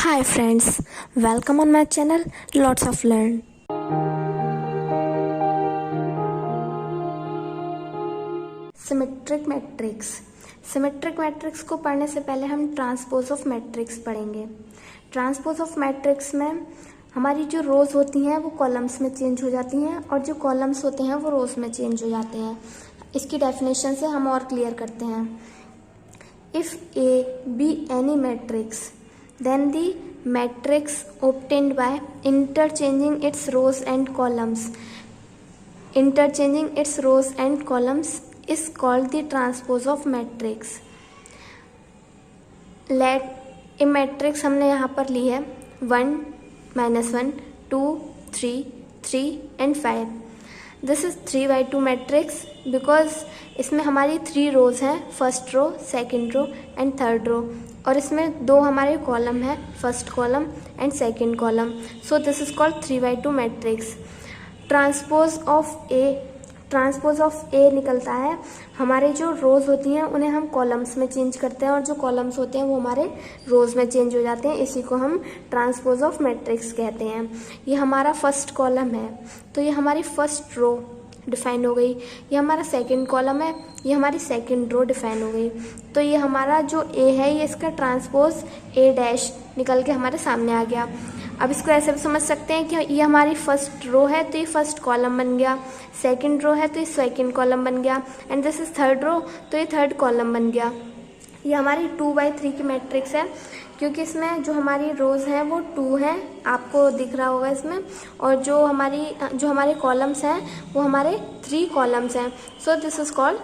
Hi friends, welcome on my channel Lots of Learn. Symmetric matrix को पढ़ने से पहले हम ट्रांसपोज ऑफ मैट्रिक्स पढ़ेंगे। ट्रांसपोज ऑफ मैट्रिक्स में हमारी जो रोज होती हैं वो कॉलम्स में चेंज हो जाती हैं और जो कॉलम्स होते हैं वो रोज में चेंज हो जाते हैं। इसकी डेफिनेशन से हम और क्लियर करते हैं। If A be any matrix then the matrix obtained by interchanging its rows and columns is called the transpose of matrix. Let a matrix हमने यहाँ पर ली है 1, -1, 2, 3, 3 and 5. This is 3/2 matrix because इसमें हमारी 3 रोज हैं, first row, second row and third row, और इसमें 2 हमारे कॉलम है, first column and second column. So this is called 3/2 matrix. Transpose of A निकलता है, हमारे जो रोज होती हैं उन्हें हम कॉलम्स में चेंज करते हैं और जो कॉलम्स होते हैं वो हमारे रोज में चेंज हो जाते हैं। इसी को हम ट्रांसपोज ऑफ मैट्रिक्स कहते हैं। ये हमारा फर्स्ट कॉलम है तो ये हमारी फर्स्ट रो डिफाइन हो गई। ये हमारा सेकंड कॉलम है, ये हमारी सेकंड रो डिफाइन हो गई। तो ये हमारा जो ए है ये इसका ट्रांसपोज ए डैश निकल के हमारे सामने आ गया। अब इसको ऐसे भी समझ सकते हैं कि ये हमारी फर्स्ट रो है तो ये फर्स्ट कॉलम बन गया, सेकंड रो है तो ये सेकंड कॉलम बन गया, and this is third row तो ये थर्ड कॉलम बन गया। ये हमारी 2/3 की मैट्रिक्स है क्योंकि इसमें जो हमारी रोज हैं वो 2 हैं, आपको दिख रहा होगा इसमें, और जो हमारे कॉलम्स हैं वो हमारे 3 कॉलम्स हैं। सो दिस इज कॉल्ड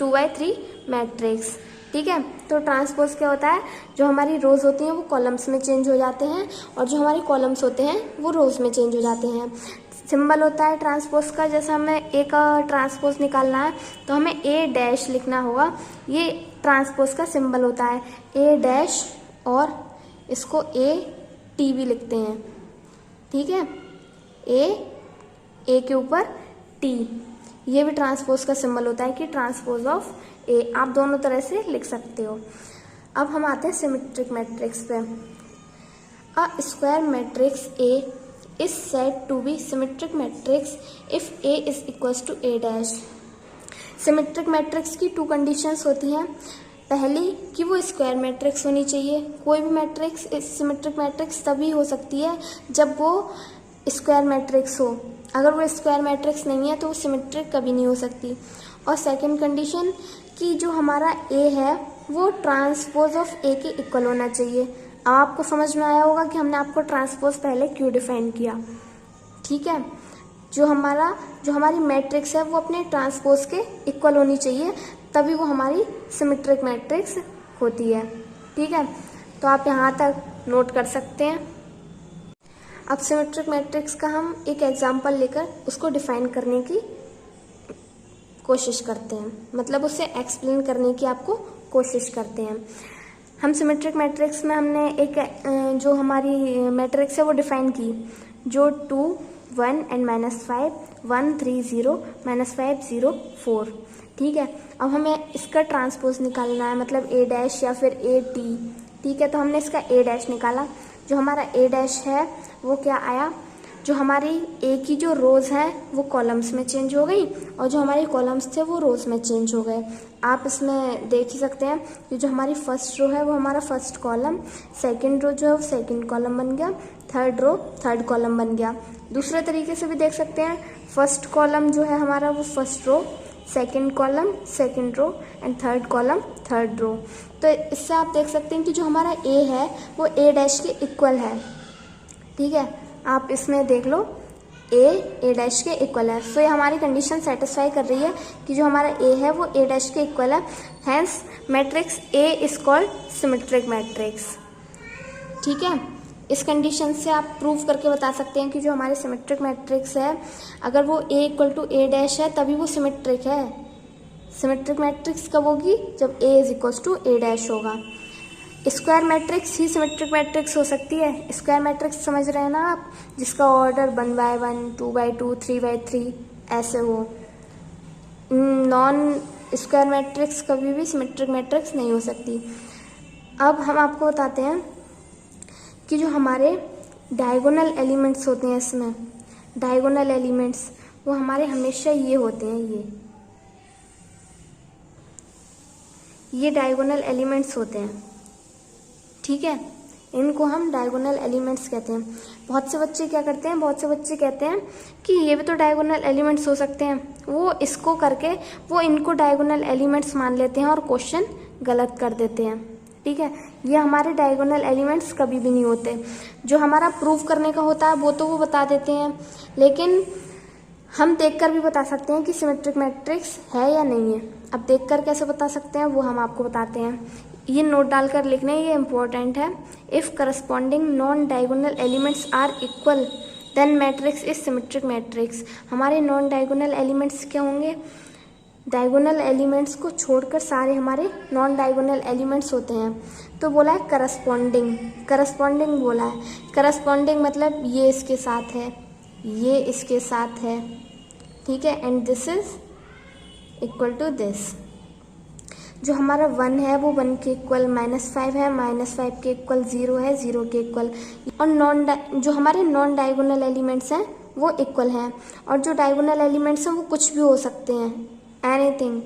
2/3 मैट्रिक्स। ठीक है, तो ट्रांसपोज क्या होता है, जो हमारी रोज होती हैं वो कॉलम्स में चेंज हो जाते हैं और जो हमारे कॉलम्स होते हैं वो रोज में चेंज हो जाते हैं। सिंबल होता है ट्रांसपोज का, जैसे हमें ए का ट्रांसपोज निकालना है तो हमें ए डैश लिखना होगा। ये ट्रांसपोज का सिंबल होता है, ए डैश, और इसको ए टी भी लिखते हैं। ठीक है, ए के ऊपर टी, ये भी ट्रांसपोज का सिंबल होता है कि ट्रांसपोज ऑफ ए। आप दोनों तरह से लिख सकते हो। अब हम आते हैं सिमेट्रिक मैट्रिक्स पे। A square matrix A is said to be symmetric matrix if A is equals to A dash. Symmetric matrix की 2 कंडीशंस होती हैं। पहली कि वो स्क्वायर मैट्रिक्स होनी चाहिए। कोई भी मैट्रिक्स सिमेट्रिक मैट्रिक्स तभी हो सकती है जब वो स्क्वायर मैट्रिक्स हो। अगर वो स्क्वायर मैट्रिक्स नहीं है तो वो सिमेट्रिक कभी नहीं हो सकती। और सेकंड कंडीशन कि जो हमारा ए है वो ट्रांसपोज ऑफ ए के इक्वल होना चाहिए। अब आपको समझ में आया होगा कि हमने आपको ट्रांसपोज पहले क्यों डिफाइन किया। ठीक है, जो हमारी मैट्रिक्स है वो अपने ट्रांसपोज के इक्वल होनी चाहिए, तभी वो हमारी सिमेट्रिक मैट्रिक्स होती है। ठीक है, तो आप यहाँ तक नोट कर सकते हैं। अब सिमेट्रिक मैट्रिक्स का हम एक एग्जांपल लेकर उसको डिफाइन करने की कोशिश करते हैं, मतलब उसे एक्सप्लेन करने की आपको कोशिश करते हैं। हम सिमेट्रिक मैट्रिक्स में हमने एक जो हमारी मैट्रिक्स है वो डिफाइन की, जो 2, 1 एंड -5, 1, 3, 0, -5, 0, 4। ठीक है, अब हमें इसका ट्रांसपोज निकालना है, मतलब ए डैश या फिर ए टी। ठीक है, तो हमने इसका ए डैश निकाला। जो हमारा ए डैश है वो क्या आया, जो हमारी ए की जो रोज हैं वो कॉलम्स में चेंज हो गई और जो हमारे कॉलम्स थे वो रोज में चेंज हो गए। आप इसमें देख ही सकते हैं कि जो हमारी फर्स्ट रो है वो हमारा फर्स्ट कॉलम, सेकंड रो जो है वो सेकंड कॉलम बन गया, थर्ड रो थर्ड कॉलम बन गया। दूसरे तरीके से भी देख सकते हैं, फर्स्ट कॉलम जो है हमारा वो first row, second column second row and third column third row. तो इससे आप देख सकते हैं कि जो हमारा ए है वो ए डैश के इक्वल है। ठीक है, आप इसमें देख लो ए डैश के इक्वल है। सो ये हमारी कंडीशन सेटिस्फाई कर रही है कि जो हमारा ए है वो ए डैश के इक्वल है। Hence matrix A is called symmetric matrix. ठीक है, इस कंडीशन से आप प्रूव करके बता सकते हैं कि जो हमारे सिमेट्रिक मैट्रिक्स है अगर वो ए इक्वल टू ए डैश है तभी वो सिमेट्रिक है। सिमेट्रिक मैट्रिक्स कब होगी, जब A is equal to A dash होगा। स्क्वायर मैट्रिक्स ही सिमेट्रिक मैट्रिक्स हो सकती है। स्क्वायर मैट्रिक्स समझ रहे हैं ना आप, जिसका ऑर्डर 1/1, 2/2, 3/3 ऐसे हो। नॉन स्क्वायर मैट्रिक्स कभी भी सिमेट्रिक मैट्रिक्स नहीं हो सकती। अब हम आपको बताते हैं कि जो हमारे डायगोनल एलिमेंट्स होते हैं, इसमें डायगोनल एलिमेंट्स वो हमारे हमेशा ये होते हैं, ये डायगोनल एलिमेंट्स होते हैं, ठीक है। इनको हम डायगोनल एलिमेंट्स कहते हैं। बहुत से बच्चे क्या करते हैं, बहुत से बच्चे कहते हैं कि ये भी तो डायगोनल एलिमेंट्स हो सकते हैं, वो इसको करके वो इनको डायगोनल एलिमेंट्स मान लेते हैं और क्वेश्चन गलत कर देते हैं, ठीक है। ये हमारे डायगोनल एलिमेंट्स कभी भी नहीं होते। जो हमारा प्रूव करने का होता है वो तो वो बता देते हैं, लेकिन हम देखकर भी बता सकते हैं कि सिमेट्रिक मैट्रिक्स है या नहीं है। अब देखकर कैसे बता सकते हैं वो हम आपको बताते हैं। ये नोट डालकर लिखना है, ये इम्पोर्टेंट है। If corresponding non diagonal elements are equal then matrix is symmetric matrix. हमारे नॉन डायगोनल एलिमेंट्स क्या होंगे, डायगोनल एलिमेंट्स को छोड़कर सारे हमारे नॉन डायगोनल एलिमेंट्स होते हैं। तो बोला है करस्पॉन्डिंग, करस्पॉन्डिंग बोला है। करस्पॉन्डिंग मतलब ये इसके साथ है, ये इसके साथ है, ठीक है, and this is equal to this. जो हमारा 1 है वो 1 के इक्वल, -5 है -5 के इक्वल, 0 है 0 के इक्वल। और जो हमारे नॉन डायगोनल एलिमेंट्स हैं वो इक्वल हैं, और जो डायगोनल एलिमेंट्स हैं वो कुछ भी हो सकते हैं, एनीथिंग।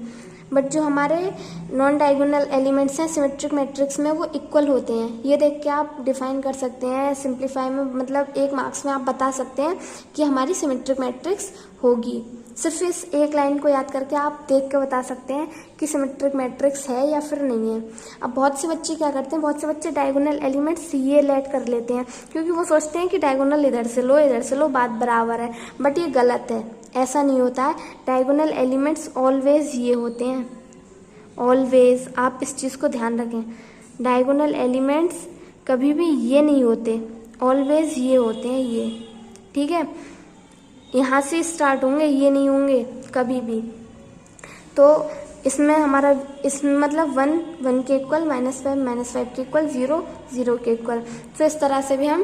बट जो हमारे नॉन डायगोनल एलिमेंट्स हैं सिमेट्रिक मैट्रिक्स में वो इक्वल होते हैं। ये देख के आप डिफाइन कर सकते हैं सिंप्लीफाई में, मतलब 1 मार्क्स में आप बता सकते हैं कि हमारी सिमेट्रिक मैट्रिक्स होगी। सिर्फ इस एक लाइन को याद करके आप देख के बता सकते हैं कि सिमेट्रिक मैट्रिक्स है या फिर नहीं है। अब बहुत से बच्चे क्या करते हैं, बहुत से बच्चे डायगोनल एलिमेंट्स ये लेट कर लेते हैं, क्योंकि वो सोचते हैं कि डायगोनल इधर से लो इधर से लो बात बराबर है, बट ये गलत है, ऐसा नहीं होता है। डायगोनल एलिमेंट्स ऑलवेज ये होते हैं, ऑलवेज, आप इस चीज़ को ध्यान रखें। डायगोनल एलिमेंट्स कभी भी ये नहीं होते, ऑलवेज ये होते हैं, ये, ठीक है। यहाँ से स्टार्ट होंगे, ये नहीं होंगे कभी भी। तो इसमें हमारा इसमें मतलब 1 के इक्वल, -5 के इक्वल, 0 के इक्वल। तो इस तरह से भी हम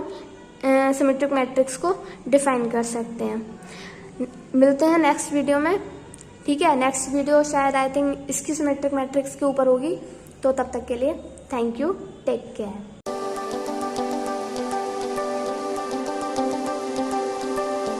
सिमेट्रिक मैट्रिक्स को डिफाइन कर सकते हैं। मिलते हैं नेक्स्ट वीडियो में, ठीक है। नेक्स्ट वीडियो शायद आई थिंक इसकी सिमेट्रिक मैट्रिक्स के ऊपर होगी। तो तब तक के लिए थैंक यू, टेक केयर।